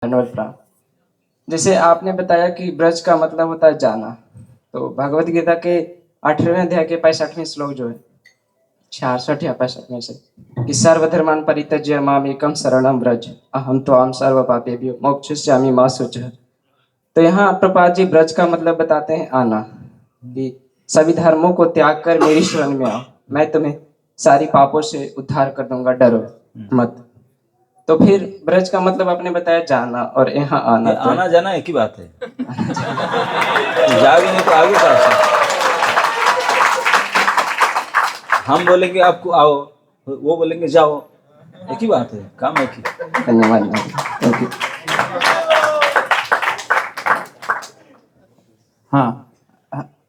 धन्यवाद प्रणाम। जैसे आपने बताया कि ब्रज का मतलब होता है जाना, तो भगवत गीता के 8वें अध्याय के 65वें श्लोक जो है, 66 या 65 में से, कि सर्वधर्मान् परित्यज्य माम एकम शरणं व्रज अहम त्वाम सर्व पापेभ्यो मोक्षयिष्यामि मा शुचः। तो यहाँ प्रभुपाद जी ब्रज का मतलब बताते हैं आना, कि सभी धर्मों को त्याग कर मेरी शरण में आओ, मैं तुम्हें सारी पापों से उद्धार कर दूंगा, डरो मत। तो फिर ब्रज का मतलब आपने बताया जाना और यहाँ आना, तो आना जाना एक ही बात है। जाओगे नहीं तो आगे का हम बोलेंगे आपको आओ, वो बोलेंगे जाओ, एक ही बात है, काम एक ही। धन्यवाद, थैंक यू। हाँ,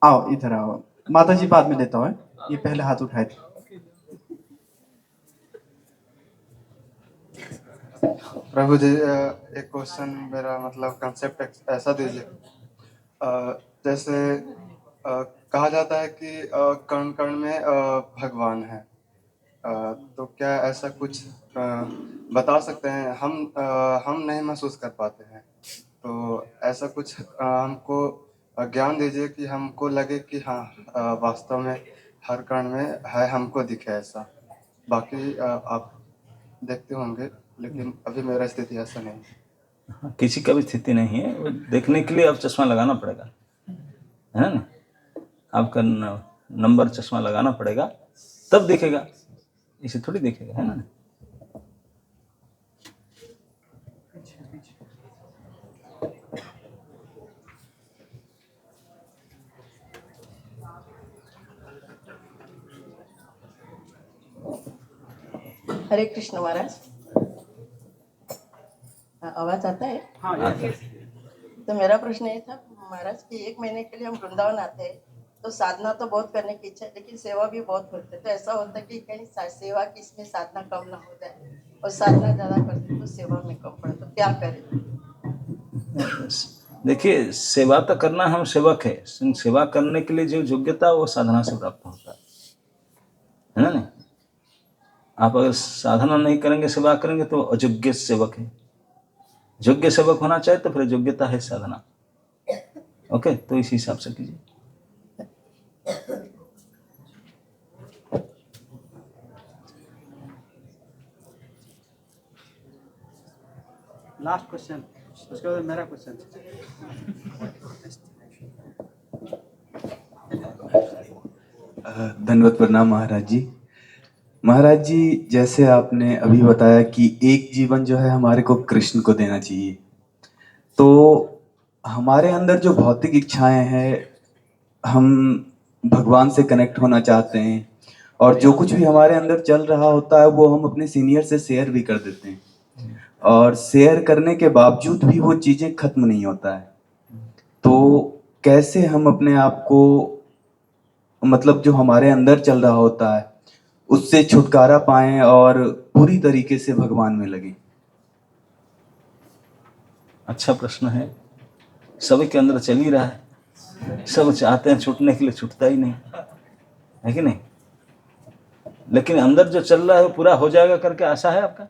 आओ इधर आओ, माता जी बाद में लेता हूँ, ये पहले हाथ उठाए थे। प्रभु जी, एक क्वेश्चन, मेरा मतलब कंसेप्ट ऐसा दीजिए। जैसे कहा जाता है कि कण कण में भगवान है, तो क्या ऐसा कुछ बता सकते हैं? हम नहीं महसूस कर पाते हैं, तो ऐसा कुछ हमको ज्ञान दीजिए कि हमको लगे कि हाँ, वास्तव में हर कण में है, हमको दिखे ऐसा। बाकी आप देखते होंगे, लेकिन अभी मेरा स्थिति ऐसा नहीं है। किसी का भी स्थिति नहीं है, वो देखने के लिए अब चश्मा लगाना पड़ेगा, है ना? आपका नंबर चश्मा लगाना पड़ेगा, तब दिखेगा, इसे थोड़ी दिखेगा, है ना? हरे कृष्ण महाराज, आवाज आता है? हाँ, तो मेरा प्रश्न ये था महाराज कि 1 महीने के लिए हम वृंदावन आते हैं, तो साधना तो बहुत करने की इच्छा है, लेकिन सेवा भी बहुत होती है। तो ऐसा होता है कि कहीं सेवा की इसमें साधना कम ना हो जाए, और साधना ज्यादा करते तो सेवा में कम पड़े, तो क्या करें? देखिए, सेवा तो करना, हम सेवक है, सेवा करने के लिए जो योग्यता वो साधना से प्राप्त होता है ना? नहीं, आप अगर साधना नहीं करेंगे, सेवा करेंगे तो अयोग्य सेवक है। योग्य सेवक होना चाहिए तो फिर योग्यता है साधना। ओके, तो इस हिसाब से कीजिए। लास्ट क्वेश्चन, उसके बाद मेरा क्वेश्चन। धन्यवाद, प्रणाम महाराज जी। महाराज जी, जैसे आपने अभी बताया कि एक जीवन जो है हमारे को कृष्ण को देना चाहिए, तो हमारे अंदर जो भौतिक इच्छाएं हैं, हम भगवान से कनेक्ट होना चाहते हैं, और जो कुछ भी हमारे अंदर चल रहा होता है वो हम अपने सीनियर से शेयर भी कर देते हैं, और शेयर करने के बावजूद भी वो चीजें खत्म नहीं होता है। तो कैसे हम अपने आप को, मतलब जो हमारे अंदर चल रहा होता है, उससे छुटकारा पाएं और पूरी तरीके से भगवान में लगे? अच्छा प्रश्न है। सभी के अंदर चल ही रहा है, सब चाहते हैं छूटने के लिए, छूटता ही नहीं है कि नहीं? लेकिन अंदर जो चल रहा है वो पूरा हो जाएगा करके आशा है आपका?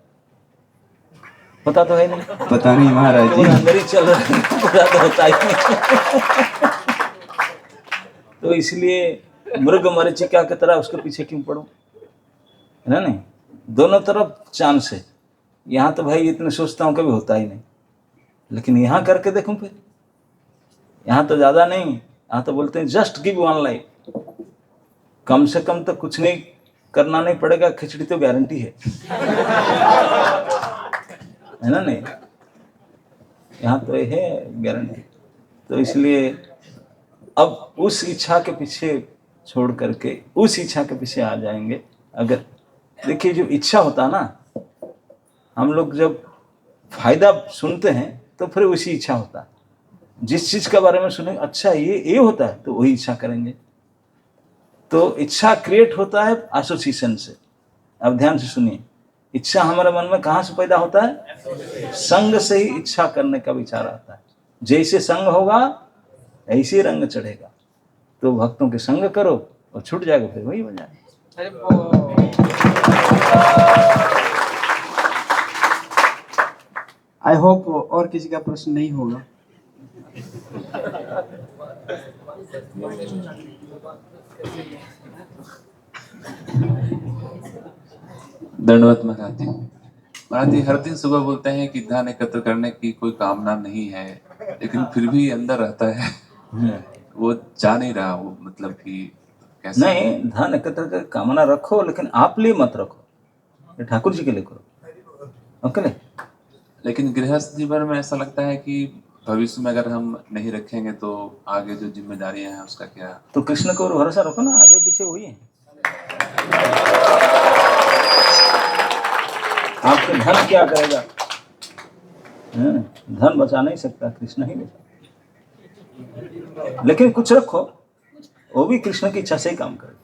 पता तो है नहीं। पता नहीं महाराज जी। अंदर ही चल रहा है, पूरा तो होता ही नहीं। तो इसलिए मृग मरीचिका की तरह उसके पीछे क्यों पड़ो, है ना? नहीं, दोनों तरफ चांस है। यहाँ तो भाई इतने सोचता हूँ कभी होता ही नहीं, लेकिन यहाँ करके देखूं फिर। यहाँ तो ज्यादा नहीं, यहाँ तो बोलते हैं जस्ट गिव वन लाइफ। कम से कम तो कुछ नहीं करना नहीं पड़ेगा, खिचड़ी तो गारंटी है ना? नहीं, यहाँ तो ये है गारंटी। तो इसलिए अब उस इच्छा के पीछे छोड़ करके उस इच्छा के पीछे आ जाएंगे। अगर देखिए, जो इच्छा होता है ना, हम लोग जब फायदा सुनते हैं तो फिर उसी इच्छा होता है। जिस चीज के बारे में सुने अच्छा ये होता है तो वही इच्छा करेंगे। तो इच्छा क्रिएट होता है एसोसिएशन से। अब ध्यान से सुनिए, इच्छा हमारे मन में कहाँ से पैदा होता है? संग से ही इच्छा करने का विचार आता है। जैसे संग होगा ऐसे रंग चढ़ेगा। तो भक्तों के संग करो और छूट जाएगा, फिर वही हो जाएगा। आई होप और किसी का प्रश्न नहीं होगा। दंडवत महाराज जी। महाराज जी हर दिन सुबह बोलते हैं कि धन एकत्र करने की कोई कामना नहीं है, लेकिन फिर भी अंदर रहता है। वो जा नहीं रहा, वो मतलब कि कैसे? नहीं, धन एकत्र कर कामना रखो, लेकिन आप लिए मत रखो, ये ठाकुर जी के लिए करो। ओके। लेकिन गृहस्थ जीवन में ऐसा लगता है कि भविष्य में अगर हम नहीं रखेंगे तो आगे जो जिम्मेदारियां हैं उसका क्या? तो कृष्ण को भरोसा रखो ना, आगे पीछे वही है। आपके धन क्या करेगा? धन बचा नहीं सकता, कृष्ण ही बचा। लेकिन कुछ रखो, वो भी कृष्ण की इच्छा से ही काम करेगा।